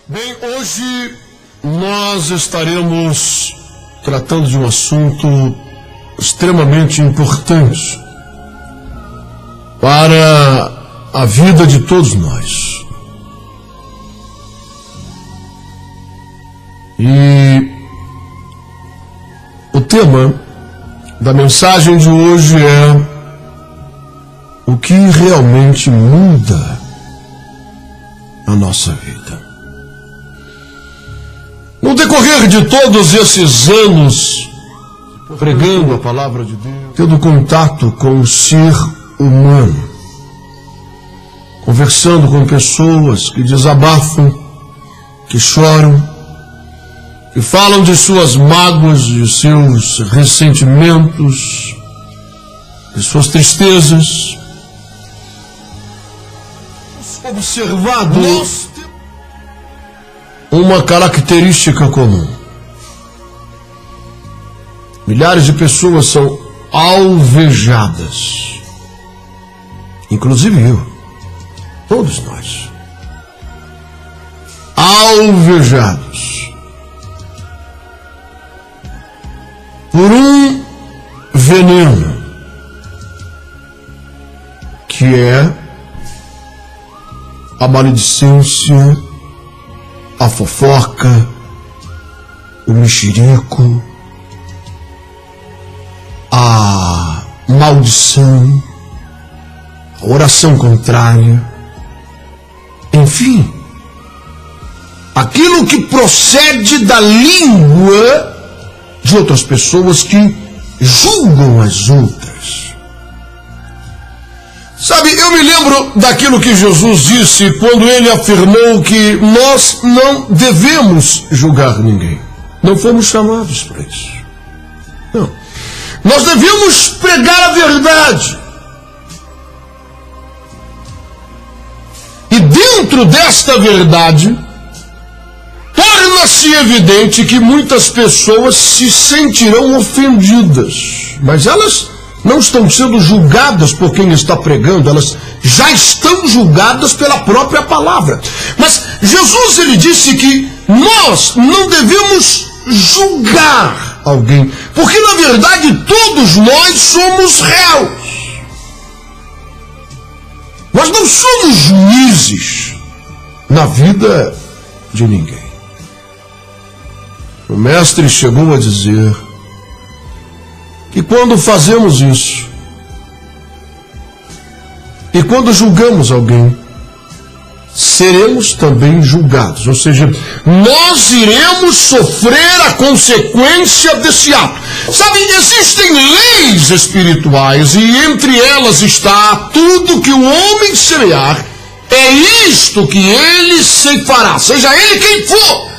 Bem, hoje nós estaremos tratando de um assunto extremamente importante para a vida de todos nós. E o tema da mensagem de hoje é o que realmente muda a nossa vida. No decorrer de todos esses anos pregando a palavra de Deus, tendo contato com o ser humano, conversando com pessoas que desabafam, que choram, que falam de suas mágoas, de seus ressentimentos, de suas tristezas, observado uma característica comum. Milhares de pessoas são alvejadas, inclusive eu, todos nós, alvejados por um veneno que é a maledicência, a fofoca, o mexerico, a maldição, a oração contrária, enfim, aquilo que procede da língua de outras pessoas que julgam as outras. Sabe, eu me lembro daquilo que Jesus disse quando ele afirmou que nós não devemos julgar ninguém. Não fomos chamados para isso. Não. Nós devemos pregar a verdade. E dentro desta verdade, torna-se evidente que muitas pessoas se sentirão ofendidas, mas elas não estão sendo julgadas por quem está pregando, elas já estão julgadas pela própria palavra. Mas Jesus, ele disse que nós não devemos julgar alguém, porque na verdade todos nós somos réus. Nós não somos juízes na vida de ninguém. O mestre chegou a dizer que quando fazemos isso, e quando julgamos alguém, seremos também julgados. Ou seja, nós iremos sofrer a consequência desse ato. Sabe, existem leis espirituais e entre elas está tudo que o homem semear, é isto que ele ceifará, seja ele quem for,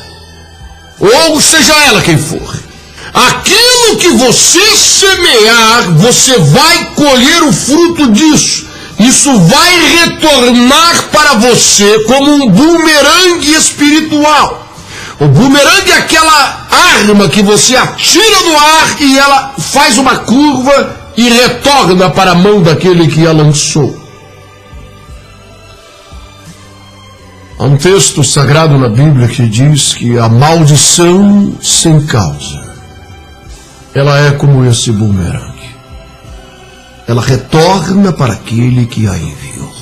ou seja ela quem for. Aquilo que você semear, você vai colher o fruto disso. Isso vai retornar para você como um bumerangue espiritual. O bumerangue é aquela arma que você atira no ar e ela faz uma curva e retorna para a mão daquele que a lançou. Há um texto sagrado na Bíblia que diz que a maldição sem causa, ela é como esse bumerangue. Ela retorna para aquele que a enviou.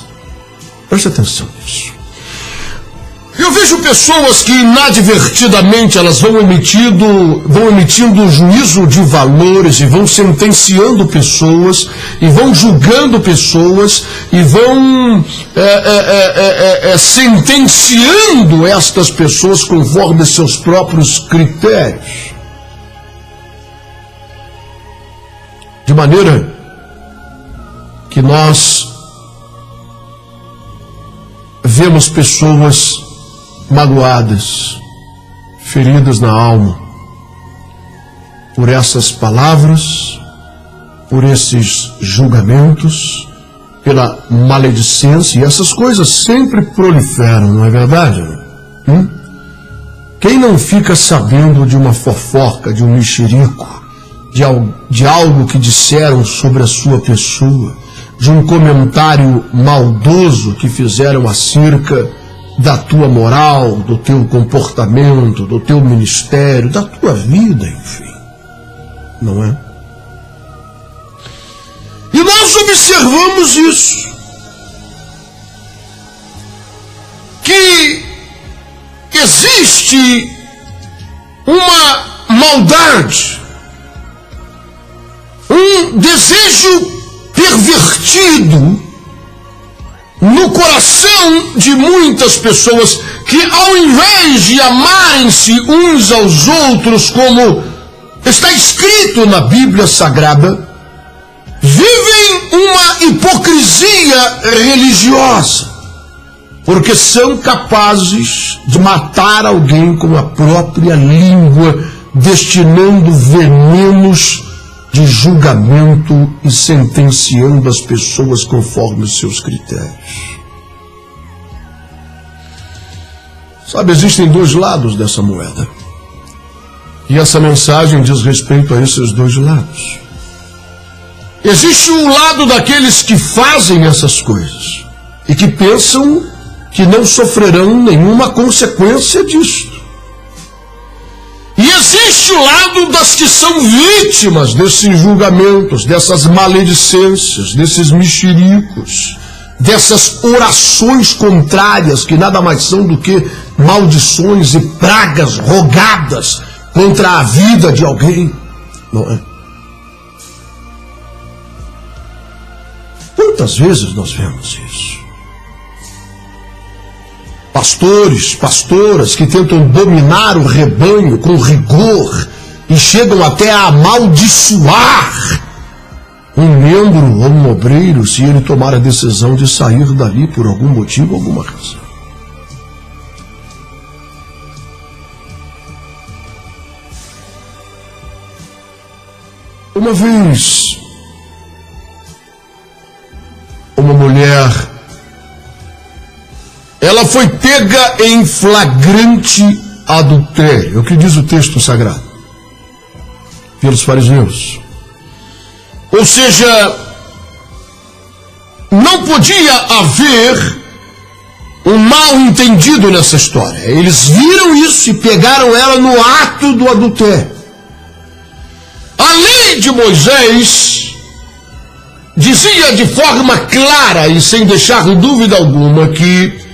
Preste atenção nisso. Eu vejo pessoas que inadvertidamente elas vão emitindo juízo de valores e vão sentenciando pessoas e vão julgando pessoas e vão sentenciando estas pessoas conforme seus próprios critérios. De maneira que nós vemos pessoas magoadas, feridas na alma, por essas palavras, por esses julgamentos, pela maledicência, e essas coisas sempre proliferam, não é verdade? Quem não fica sabendo de uma fofoca, de um mexerico, de algo que disseram sobre a sua pessoa, de um comentário maldoso que fizeram acerca da tua moral, do teu comportamento, do teu ministério, da tua vida, enfim. Não é? E nós observamos isso. Que existe uma maldade, um desejo pervertido no coração de muitas pessoas que, ao invés de amarem-se uns aos outros, como está escrito na Bíblia Sagrada, vivem uma hipocrisia religiosa, porque são capazes de matar alguém com a própria língua, destinando venenos de julgamento e sentenciando as pessoas conforme os seus critérios. Sabe, existem dois lados dessa moeda. E essa mensagem diz respeito a esses dois lados. Existe um lado daqueles que fazem essas coisas e que pensam que não sofrerão nenhuma consequência disto. E existe o lado das que são vítimas desses julgamentos, dessas maledicências, desses mexericos, dessas orações contrárias, que nada mais são do que maldições e pragas rogadas contra a vida de alguém, não é? Quantas vezes nós vemos isso? Pastores, pastoras que tentam dominar o rebanho com rigor e chegam até a amaldiçoar um membro ou um obreiro se ele tomar a decisão de sair dali por algum motivo, alguma razão. Uma vez, uma mulher, ela foi pega em flagrante adultério. É o que diz o texto sagrado, pelos fariseus. Ou seja, não podia haver um mal entendido nessa história. Eles viram isso e pegaram ela no ato do adultério. A lei de Moisés dizia de forma clara e sem deixar dúvida alguma que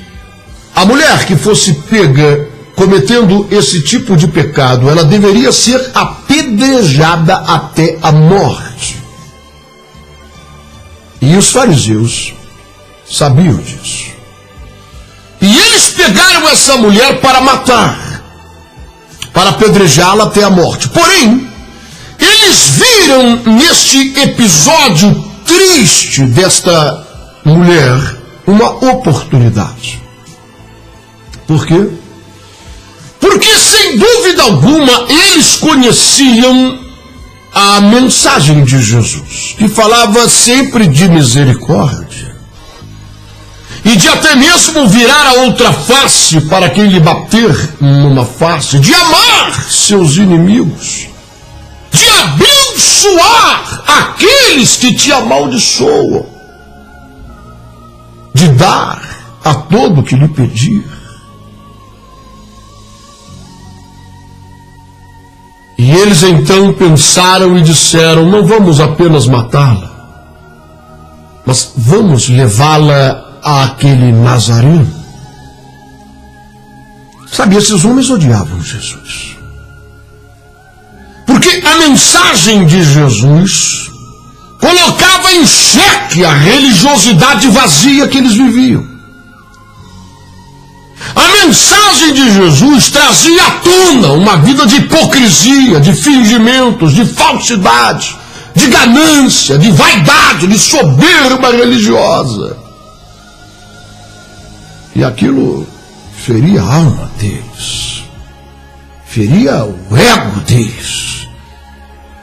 a mulher que fosse pega cometendo esse tipo de pecado, ela deveria ser apedrejada até a morte. E os fariseus sabiam disso. E eles pegaram essa mulher para matar, para apedrejá-la até a morte. Porém, eles viram neste episódio triste desta mulher uma oportunidade. Por quê? Porque, sem dúvida alguma, eles conheciam a mensagem de Jesus, que falava sempre de misericórdia e de até mesmo virar a outra face para quem lhe bater numa face, de amar seus inimigos, de abençoar aqueles que te amaldiçoam, de dar a todo que lhe pedir. E eles então pensaram e disseram: não vamos apenas matá-la, mas vamos levá-la àquele Nazareno. Sabe, esses homens odiavam Jesus, porque a mensagem de Jesus colocava em xeque a religiosidade vazia que eles viviam. A mensagem de Jesus trazia à tona uma vida de hipocrisia, de fingimentos, de falsidade, de ganância, de vaidade, de soberba religiosa. E aquilo feria a alma deles, feria o ego deles,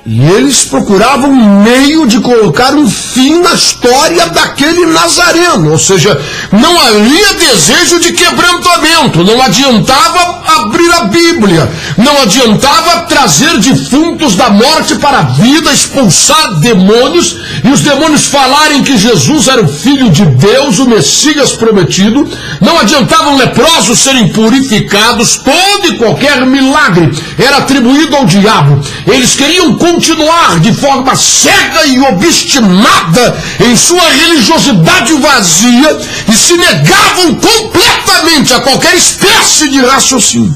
E eles procuravam um meio de colocar um fim na história daquele Nazareno. Ou seja, não havia desejo de quebrantamento. Não adiantava abrir a Bíblia. Não adiantava trazer defuntos da morte para a vida, expulsar demônios, e os demônios falarem que Jesus era o Filho de Deus, o Messias prometido. Não adiantavam leprosos serem purificados. Todo e qualquer milagre era atribuído ao diabo. Eles queriam continuar de forma cega e obstinada em sua religiosidade vazia e se negavam completamente a qualquer espécie de raciocínio.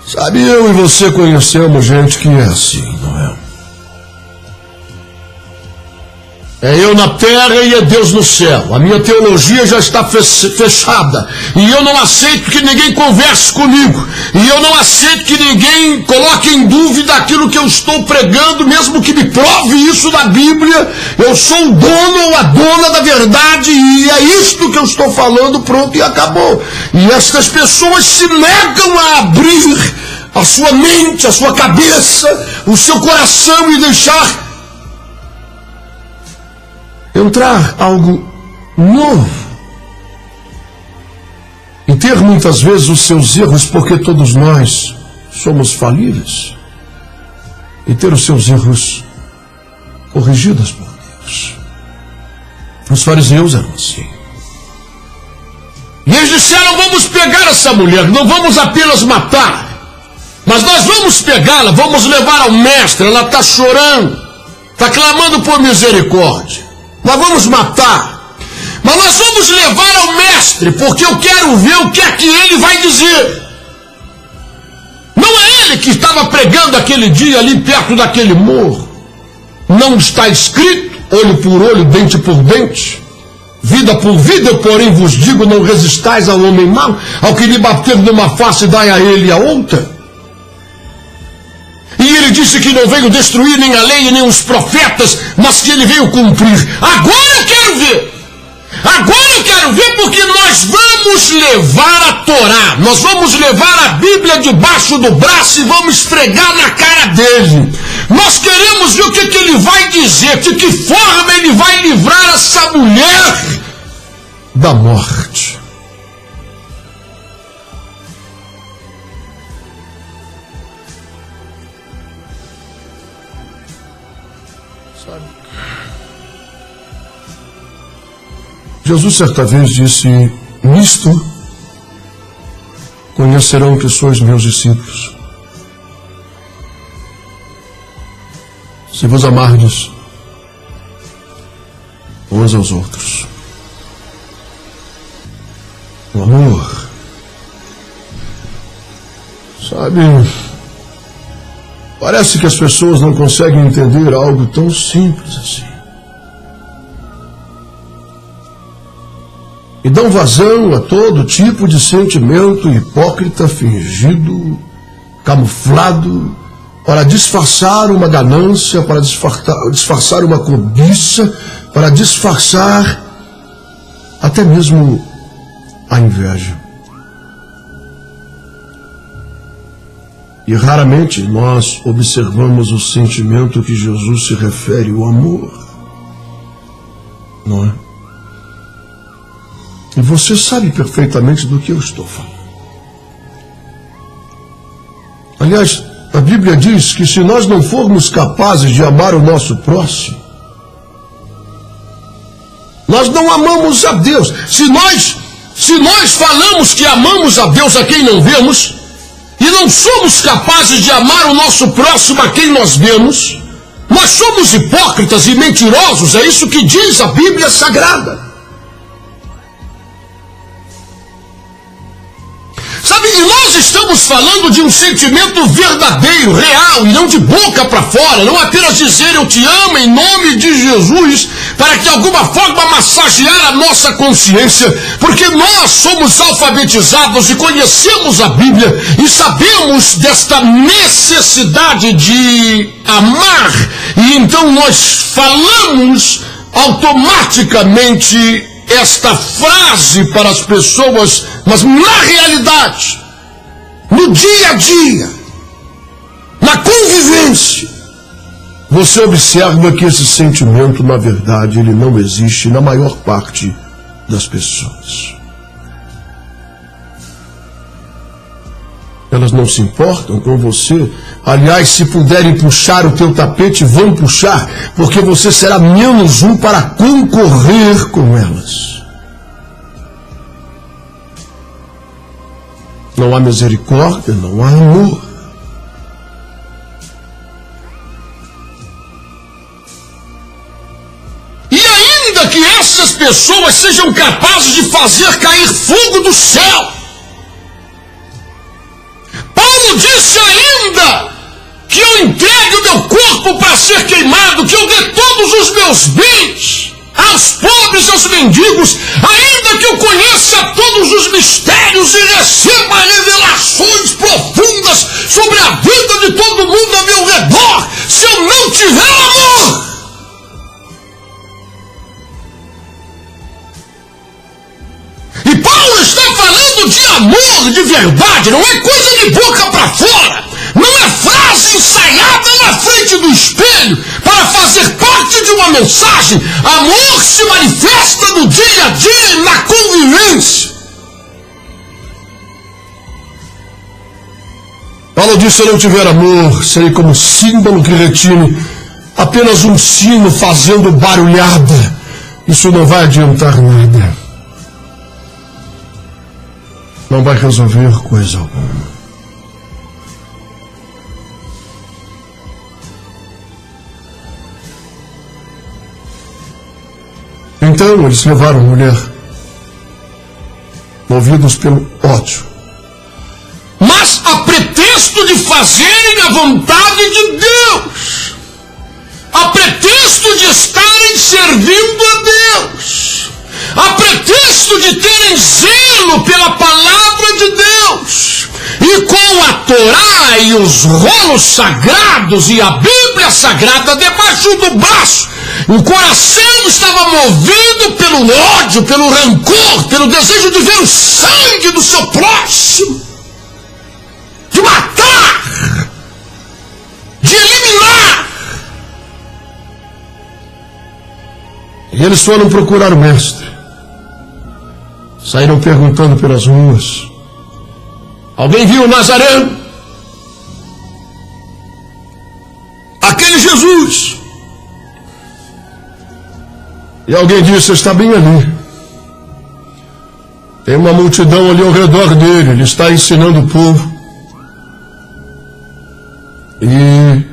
Sabe, eu e você conhecemos gente que é assim, não é? É eu na terra e é Deus no céu. A minha teologia já está fechada. E eu não aceito que ninguém converse comigo. E eu não aceito que ninguém coloque em dúvida aquilo que eu estou pregando, mesmo que me prove isso na Bíblia. Eu sou o dono ou a dona da verdade, e é isto que eu estou falando, pronto, e acabou. E estas pessoas se negam a abrir a sua mente, a sua cabeça, o seu coração e deixar entrar algo novo e ter muitas vezes os seus erros, porque todos nós somos falíveis, e ter os seus erros corrigidos por Deus. Os fariseus eram assim. E eles disseram: vamos pegar essa mulher, não vamos apenas matar, mas nós vamos pegá-la, vamos levar ao mestre. Ela está chorando, está clamando por misericórdia. Nós vamos matar, mas nós vamos levar ao mestre, porque eu quero ver o que é que ele vai dizer. Não é ele que estava pregando aquele dia ali perto daquele morro. Não está escrito, olho por olho, dente por dente, vida por vida? Eu, porém, vos digo, não resistais ao homem mau, ao que lhe bater numa face, dai a ele a outra. E ele disse que não veio destruir nem a lei nem os profetas, mas que ele veio cumprir. Agora eu quero ver. Agora eu quero ver, porque nós vamos levar a Torá, nós vamos levar a Bíblia debaixo do braço e vamos esfregar na cara dele. Nós queremos ver o que ele vai dizer, de que forma ele vai livrar essa mulher da morte. Jesus certa vez disse: nisto conhecerão que sois meus discípulos, se vos amardes uns aos outros. O amor, sabe, parece que as pessoas não conseguem entender algo tão simples assim. E dão vazão a todo tipo de sentimento hipócrita, fingido, camuflado, para disfarçar uma ganância, para disfarçar uma cobiça, para disfarçar até mesmo a inveja. E raramente nós observamos o sentimento que Jesus se refere, o amor, não é? E você sabe perfeitamente do que eu estou falando. Aliás, a Bíblia diz que se nós não formos capazes de amar o nosso próximo, nós não amamos a Deus. Se nós falamos que amamos a Deus a quem não vemos, e não somos capazes de amar o nosso próximo a quem nós vemos, nós somos hipócritas e mentirosos. É isso que diz a Bíblia Sagrada. Sabe, e nós estamos falando de um sentimento verdadeiro, real, e não de boca para fora, não apenas dizer eu te amo em nome de Jesus, para que de alguma forma massagear a nossa consciência, porque nós somos alfabetizados e conhecemos a Bíblia, e sabemos desta necessidade de amar, e então nós falamos automaticamente esta frase para as pessoas, mas na realidade, no dia a dia, na convivência, você observa que esse sentimento, na verdade, ele não existe na maior parte das pessoas. Elas não se importam com você. Aliás, se puderem puxar o teu tapete, vão puxar, porque você será menos um para concorrer com elas. Não há misericórdia, não há amor. E ainda que essas pessoas sejam capazes de fazer cair fogo do céu, Paulo disse ainda que eu entregue o meu corpo para ser queimado, que eu dê todos os meus bens aos pobres, aos mendigos, ainda que eu conheça todos os mistérios e receba revelações profundas sobre a vida de todo mundo ao meu redor, se eu não tiver amor. E Paulo está falando de amor de verdade, não é coisa de boca para fora, não é frase ensaiada na frente do espelho para fazer parte de uma mensagem. Amor se manifesta no dia a dia, na convivência. Paulo disse: se eu não tiver amor, serei como símbolo que retine apenas um sino fazendo barulhada. Isso não vai adiantar nada. Não vai resolver coisa alguma. Então eles levaram a mulher, movidos pelo ódio, mas a pretexto de fazerem a vontade de Deus, a pretexto de estarem servindo a Deus, a pretexto de terem zelo pela palavra de Deus, e com a Torá e os rolos sagrados e a Bíblia Sagrada debaixo do braço, o coração estava movido pelo ódio, pelo rancor, pelo desejo de ver o sangue do seu próximo, de matar, de eliminar. E eles foram procurar o mestre. Saíram perguntando pelas ruas: alguém viu o Nazareno? Aquele Jesus. E alguém disse: está bem ali. Tem uma multidão ali ao redor dele, ele está ensinando o povo. E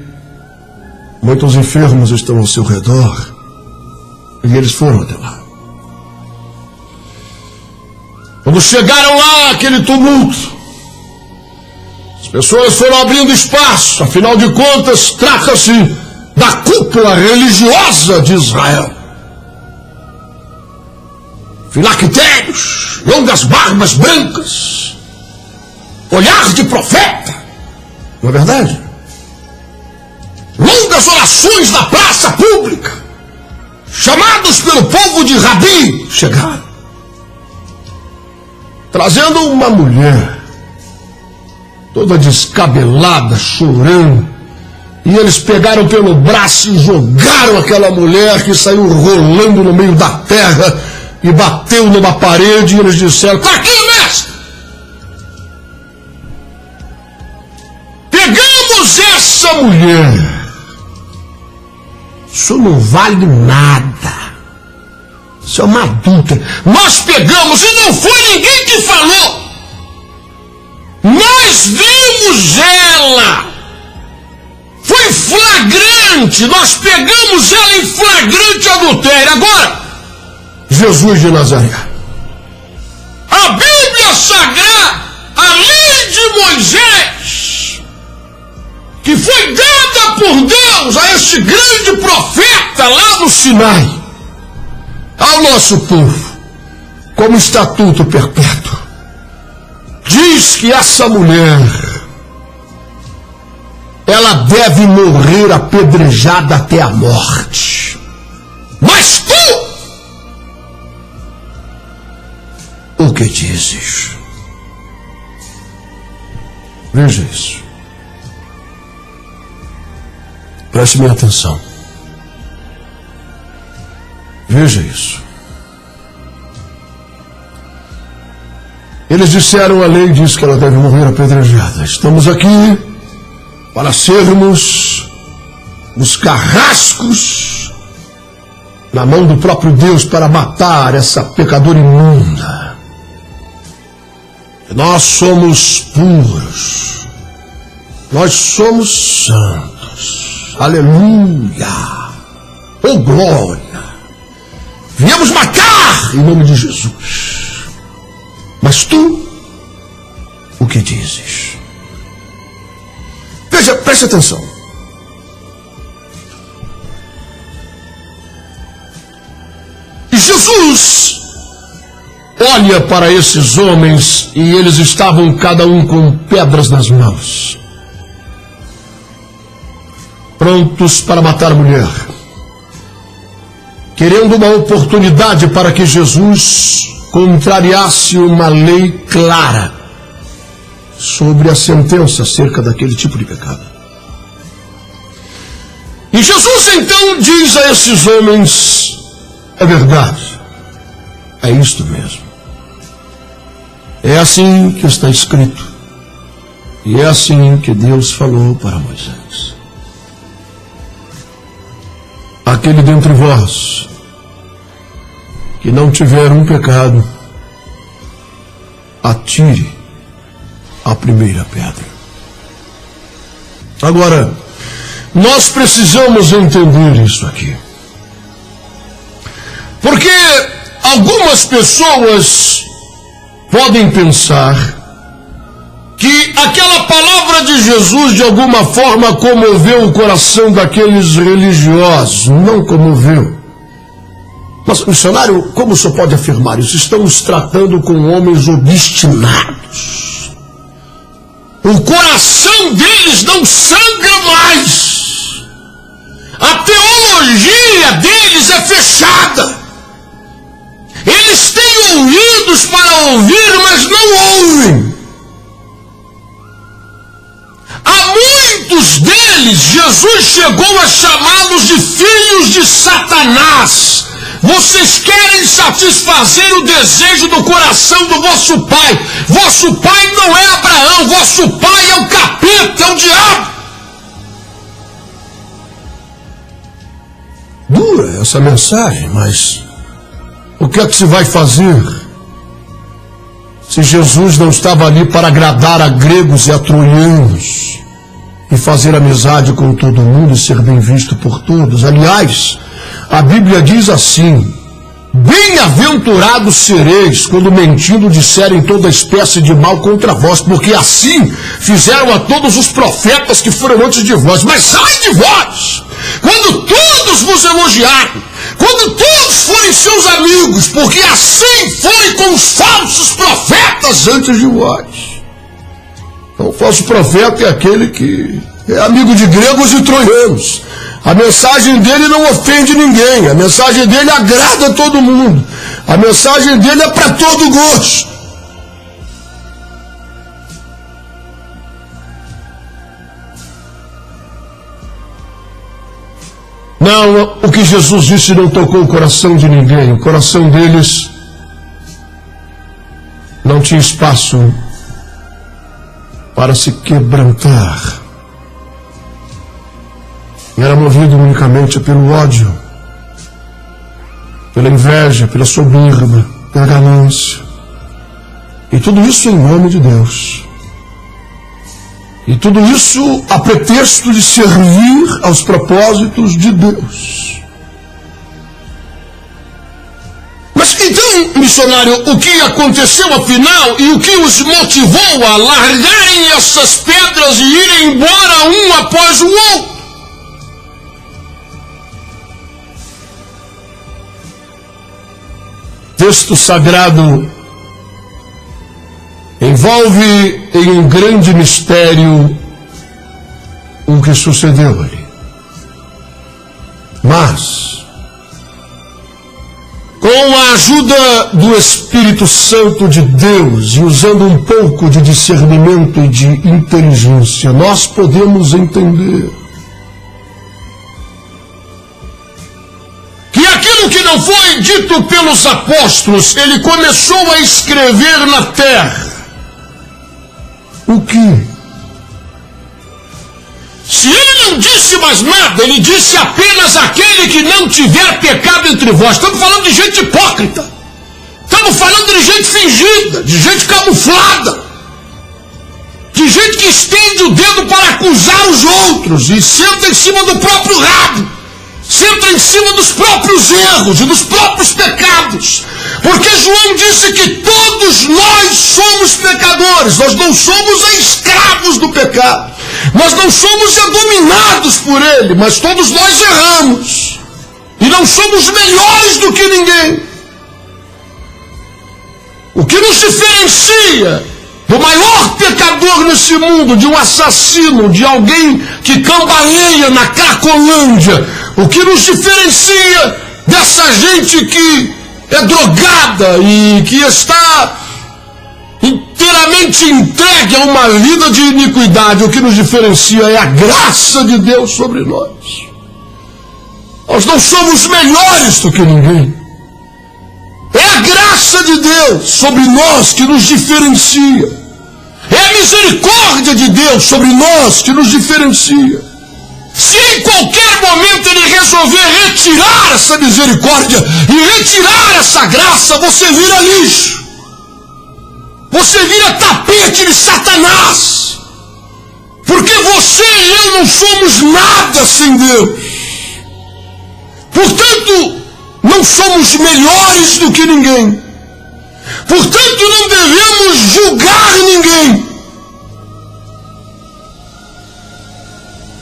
muitos enfermos estão ao seu redor. E eles foram até lá. Quando chegaram lá, aquele tumulto, as pessoas foram abrindo espaço. Afinal de contas, trata-se da cúpula religiosa de Israel. Filactérios, longas barbas brancas, olhar de profeta, não é verdade? Longas orações na praça pública, chamados pelo povo de Rabi, chegaram, trazendo uma mulher, toda descabelada, chorando, e eles pegaram pelo braço e jogaram aquela mulher, que saiu rolando no meio da terra, e bateu numa parede, e eles disseram: está aqui, mestre! Pegamos essa mulher, isso não vale nada, isso é uma adulta. Nós pegamos, e não foi ninguém que falou, nós vimos ela, foi flagrante, nós pegamos ela em flagrante adultério. Agora, Jesus de Nazaré, a Bíblia Sagrada, a lei de Moisés, que foi dada por Deus a este grande profeta lá no Sinai, ao nosso povo, como estatuto perpétuo, diz que essa mulher, ela deve morrer apedrejada até a morte. Mas tu, o que dizes? Veja isso. Preste bem atenção. Veja isso. Eles disseram, a lei diz que ela deve morrer apedrejada. Estamos aqui para sermos os carrascos na mão do próprio Deus para matar essa pecadora imunda. Nós somos puros. Nós somos santos. Aleluia. Oh, glória. Viemos matar em nome de Jesus. Mas tu, o que dizes? Veja, preste atenção. E Jesus olha para esses homens e eles estavam cada um com pedras nas mãos, prontos para matar a mulher, querendo uma oportunidade para que Jesus contrariasse uma lei clara sobre a sentença acerca daquele tipo de pecado. E Jesus então diz a esses homens: é verdade, é isto mesmo. É assim que está escrito, e é assim que Deus falou para Moisés. Aquele dentre vós que não tiver um pecado, atire a primeira pedra. Agora, nós precisamos entender isso aqui. Porque algumas pessoas podem pensar que aquela palavra de Jesus de alguma forma comoveu o coração daqueles religiosos. Não comoveu. Mas, missionário, como o senhor pode afirmar isso? Estamos tratando com homens obstinados. O coração deles não sangra mais. A teologia deles é fechada. Eles têm ouvidos para ouvir, mas não ouvem. A muitos deles, Jesus chegou a chamá-los de filhos de Satanás. Vocês querem satisfazer o desejo do coração do vosso pai. Vosso pai não é Abraão, vosso pai é o capeta, é o diabo. Dura essa mensagem, mas o que é que se vai fazer se Jesus não estava ali para agradar a gregos e a troianos e fazer amizade com todo mundo e ser bem visto por todos? Aliás, a Bíblia diz assim: bem-aventurados sereis quando mentindo disserem toda espécie de mal contra vós, porque assim fizeram a todos os profetas que foram antes de vós. Mas ai de vós, quando todos vos elogiarem, quando todos forem seus amigos, porque assim foi com os falsos profetas antes de vós. Então, o falso profeta é aquele que é amigo de gregos e troianos. A mensagem dele não ofende ninguém, a mensagem dele agrada a todo mundo, a mensagem dele é para todo gosto. Não, o que Jesus disse não tocou o coração de ninguém. O coração deles não tinha espaço para se quebrantar. Era movido unicamente pelo ódio, pela inveja, pela soberba, pela ganância. E tudo isso em nome de Deus. E tudo isso a pretexto de servir aos propósitos de Deus. Mas então, missionário, o que aconteceu afinal e o que os motivou a largarem essas pedras e irem embora um após o outro? O texto sagrado envolve em um grande mistério o que sucedeu ali. Mas, com a ajuda do Espírito Santo de Deus e usando um pouco de discernimento e de inteligência, nós podemos entender não foi dito pelos apóstolos, ele começou a escrever na terra. O que? Se ele não disse mais nada, ele disse apenas aquele que não tiver pecado entre vós. Estamos falando de gente hipócrita. Estamos falando de gente fingida, de gente camuflada, de gente que estende o dedo para acusar os outros e senta em cima do próprio rabo, senta em cima dos próprios erros e dos próprios pecados. Porque João disse que todos nós somos pecadores, nós não somos escravos do pecado, nós não somos dominados por ele, mas todos nós erramos e não somos melhores do que ninguém. O que nos diferencia do maior pecador nesse mundo, de um assassino, de alguém que cambaleia na Cracolândia, o que nos diferencia dessa gente que é drogada e que está inteiramente entregue a uma vida de iniquidade, o que nos diferencia é a graça de Deus sobre nós. Nós não somos melhores do que ninguém. É a graça de Deus sobre nós que nos diferencia. É a misericórdia de Deus sobre nós que nos diferencia. Se em qualquer momento ele resolver retirar essa misericórdia e retirar essa graça, você vira lixo. Você vira tapete de Satanás. Porque você e eu não somos nada sem Deus. Portanto, não somos melhores do que ninguém. Portanto, não devemos julgar ninguém.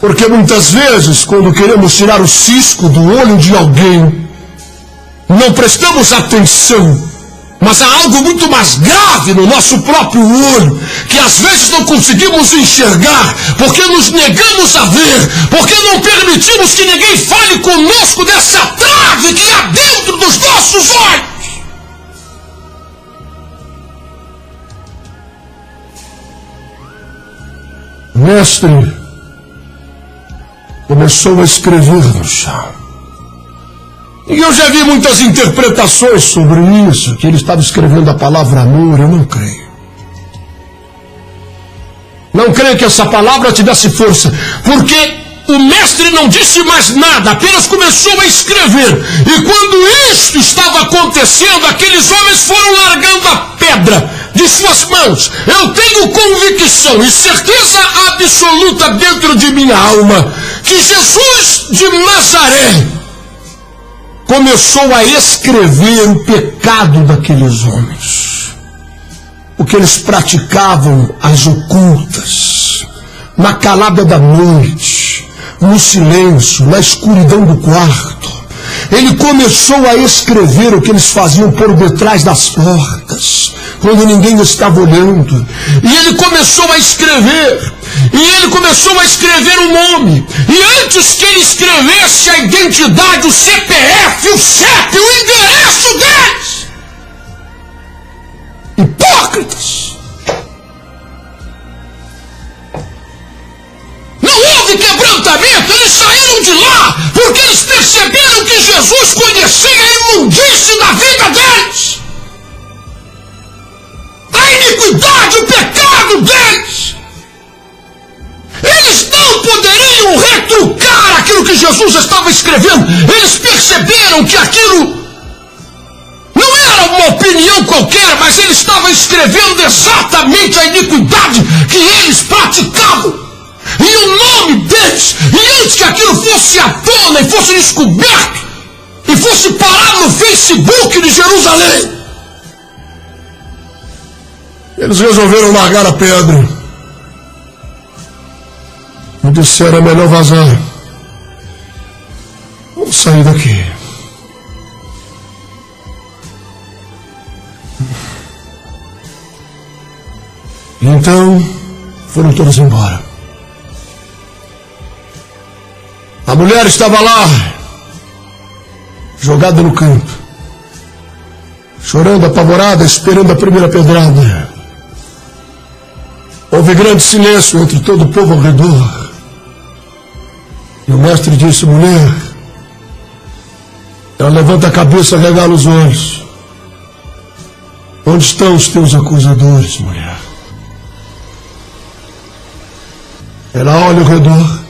Porque muitas vezes, quando queremos tirar o cisco do olho de alguém, não prestamos atenção, mas há algo muito mais grave no nosso próprio olho, que às vezes não conseguimos enxergar, porque nos negamos a ver, porque não permitimos que ninguém fale conosco dessa trave que há dentro dos nossos olhos. O mestre começou a escrever no chão. E eu já vi muitas interpretações sobre isso, que ele estava escrevendo a palavra amor. Eu não creio. Não creio que essa palavra tivesse força, porque o mestre não disse mais nada, apenas começou a escrever. E quando isto estava acontecendo, aqueles homens foram largando a pedra de suas mãos. Eu tenho convicção e certeza absoluta dentro de minha alma que Jesus de Nazaré começou a escrever o pecado daqueles homens, o que eles praticavam às ocultas, na calada da noite, no silêncio, na escuridão do quarto. Ele começou a escrever o que eles faziam por detrás das portas, quando ninguém estava olhando. E ele começou a escrever, o nome. E antes que ele escrevesse a identidade, o CPF, o CEP, o endereço deles. Hipócritas. Não houve quebrantamento, eles saíram de lá, porque eles perceberam que Jesus conhecia a imundície da vida deles, a iniquidade, o pecado deles. Eles não poderiam retrucar aquilo que Jesus estava escrevendo. Eles perceberam que aquilo não era uma opinião qualquer, mas ele estava escrevendo exatamente a iniquidade que eles praticavam, e o nome deles. E antes que aquilo fosse à tona e fosse descoberto e fosse parar no Facebook de Jerusalém, eles resolveram largar a pedra e disseram: é melhor vazar, vamos sair daqui. E então foram todos embora. A mulher estava lá, jogada no campo, chorando, apavorada, esperando a primeira pedrada. Houve grande silêncio entre todo o povo ao redor. E o mestre disse: mulher, Ela levanta a cabeça, regala os olhos. Onde estão os teus acusadores, mulher? Ela olha ao redor.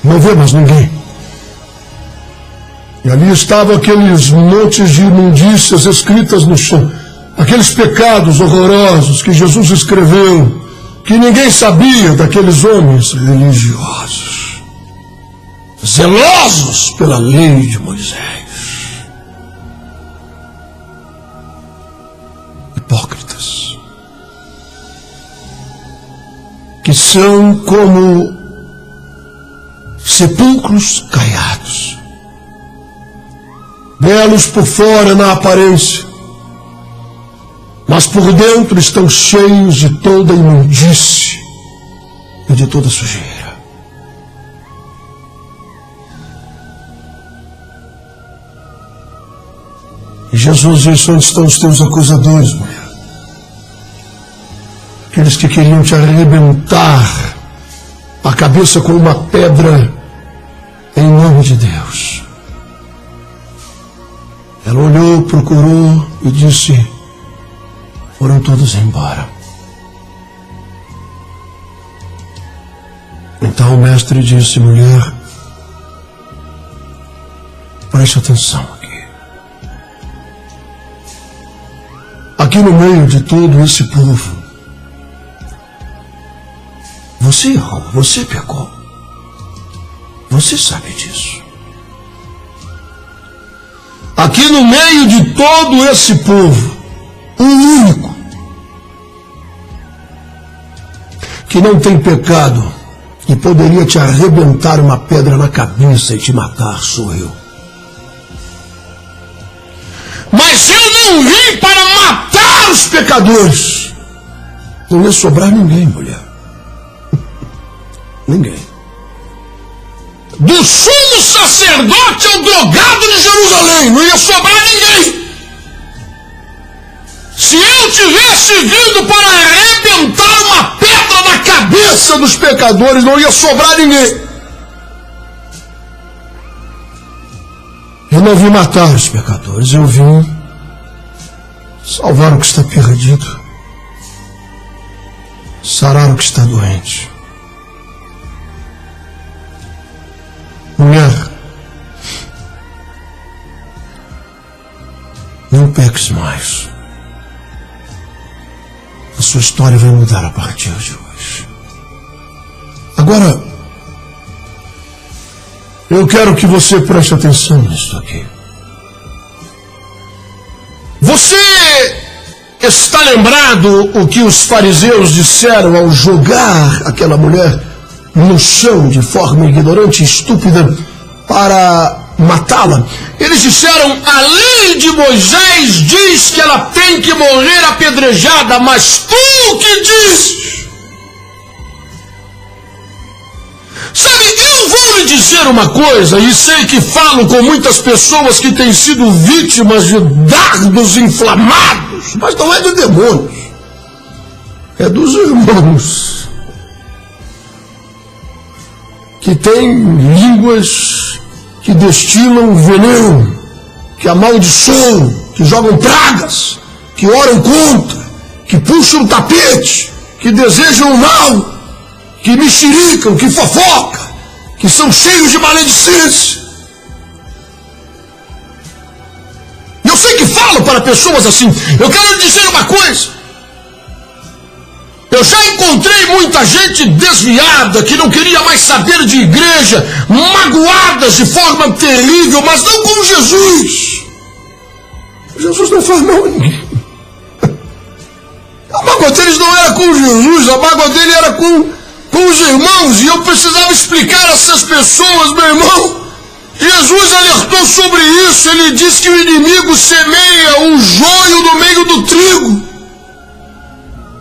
Não vê mais ninguém. E ali estavam aqueles montes de imundícias escritas no chão. Aqueles pecados horrorosos que Jesus escreveu, que ninguém sabia daqueles homens religiosos, zelosos pela lei de Moisés. Hipócritas. Que são como sepulcros caiados, belos por fora na aparência, mas por dentro estão cheios de toda imundície e de toda sujeira. E Jesus disse: onde estão os teus acusadores, mulher? Aqueles que queriam te arrebentar a cabeça com uma pedra, em nome de Deus. Ela olhou, procurou e disse: foram todos embora. Então o mestre disse: mulher, preste atenção aqui. Aqui no meio de todo esse povo, você errou, você pecou. Você sabe disso. Aqui no meio de todo esse povo, o único que não tem pecado e poderia te arrebentar uma pedra na cabeça e te matar sou eu. Mas eu não vim para matar os pecadores. Não ia sobrar ninguém, mulher. Ninguém. Do sumo sacerdote ao drogado de Jerusalém, não ia sobrar ninguém. Se eu tivesse vindo para arrebentar uma pedra na cabeça dos pecadores, não ia sobrar ninguém. Eu não vim matar os pecadores, eu vim salvar o que está perdido, sarar o que está doente. Mulher, não peques mais. A sua história vai mudar a partir de hoje. Agora, eu quero que você preste atenção nisso aqui. Você está lembrado o que os fariseus disseram ao jogar aquela mulher no chão de forma ignorante e estúpida para matá-la? Eles disseram: a lei de Moisés diz que ela tem que morrer apedrejada, mas tu o que dizes? Sabe, eu vou lhe dizer uma coisa, e sei que falo com muitas pessoas que têm sido vítimas de dardos inflamados, mas não é de demônios, é dos irmãos que têm línguas que destilam veneno, que amaldiçoam, que jogam pragas, que oram contra, que puxam o tapete, que desejam o mal, que mexericam, que fofocam, que são cheios de maledicência. Eu sei que falo para pessoas assim. Eu quero lhe dizer uma coisa. Eu já encontrei muita gente desviada, que não queria mais saber de igreja, magoadas de forma terrível, mas não com Jesus. Jesus não faz mal a ninguém. A mágoa deles não era com Jesus, a mágoa dele era com os irmãos, e eu precisava explicar a essas pessoas, meu irmão. Jesus alertou sobre isso. Ele disse que o inimigo semeia o joio no meio do trigo.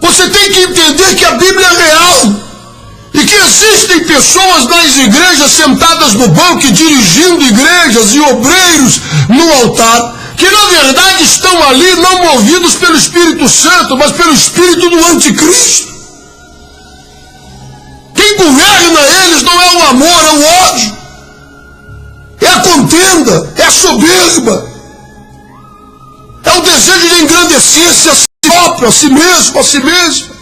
Você tem que entender que a Bíblia é real e que existem pessoas nas igrejas sentadas no banco e dirigindo igrejas e obreiros no altar que na verdade estão ali não movidos pelo Espírito Santo, mas pelo espírito do anticristo. Quem governa eles não é o amor, é o ódio, é a contenda, é a soberba, é o desejo de engrandecer-se a si próprio, a si mesmo, a si mesmo.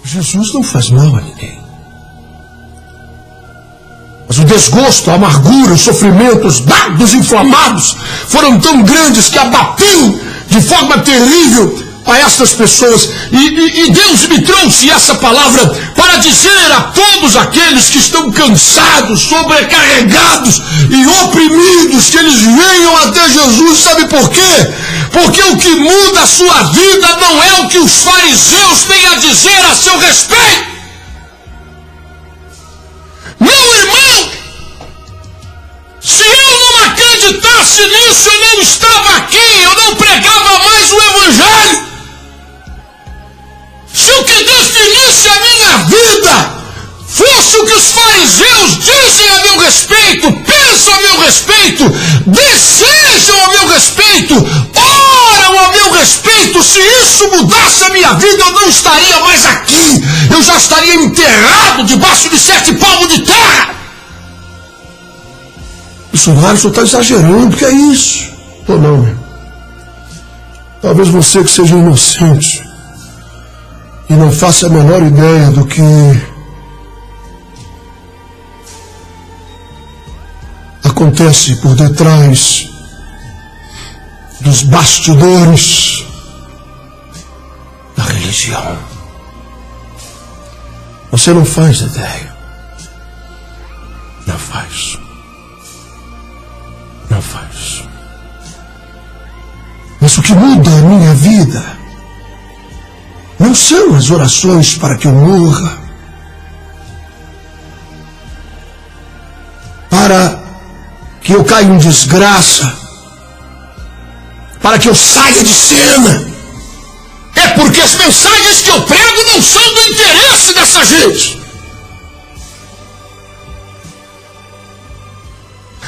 Jesus não faz mal a ninguém. Mas o desgosto, a amargura, os sofrimentos, os dardos inflamados foram tão grandes que abatiam de forma terrível a essas pessoas. E Deus me trouxe essa palavra para dizer a todos aqueles que estão cansados, sobrecarregados e oprimidos, que eles venham até Jesus. Sabe por quê? Porque o que muda a sua vida não é o que os fariseus têm a dizer a seu respeito. Meu irmão, se eu não acreditasse nisso, eu não estava aqui, eu não pregava mais o Evangelho. Se o que definisse a minha vida fosse o que os fariseus dizem a meu respeito, pensam a meu respeito, desejam a meu respeito, oram a meu respeito, se isso mudasse a minha vida, eu não estaria mais aqui, eu já estaria enterrado debaixo de 7 palmos de terra. Missionário, o senhor está exagerando, o que é isso? Ou não, meu? Talvez você que seja inocente e não faça a menor ideia do que acontece por detrás dos bastidores da religião. Você não faz ideia. Não faz. Não faz. Mas o que muda a minha vida não são as orações para que eu morra, para que eu caia em desgraça, para que eu saia de cena. É porque as mensagens que eu prego não são do interesse dessa gente.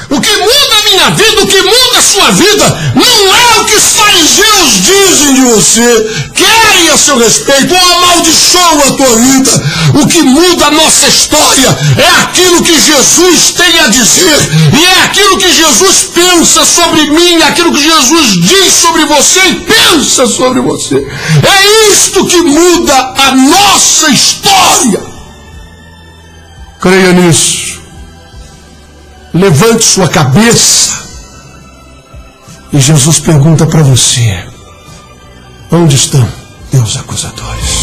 O que muda a minha vida, o que muda a sua vida, não é o que os fariseus dizem de você, querem a seu respeito ou amaldiçoam a tua vida. O que muda a nossa história é aquilo que Jesus tem a dizer, e é aquilo que Jesus pensa sobre mim, aquilo que Jesus diz sobre você e pensa sobre você. É isto que muda a nossa história. Creia nisso. Levante sua cabeça e Jesus pergunta para você: onde estão teus acusadores?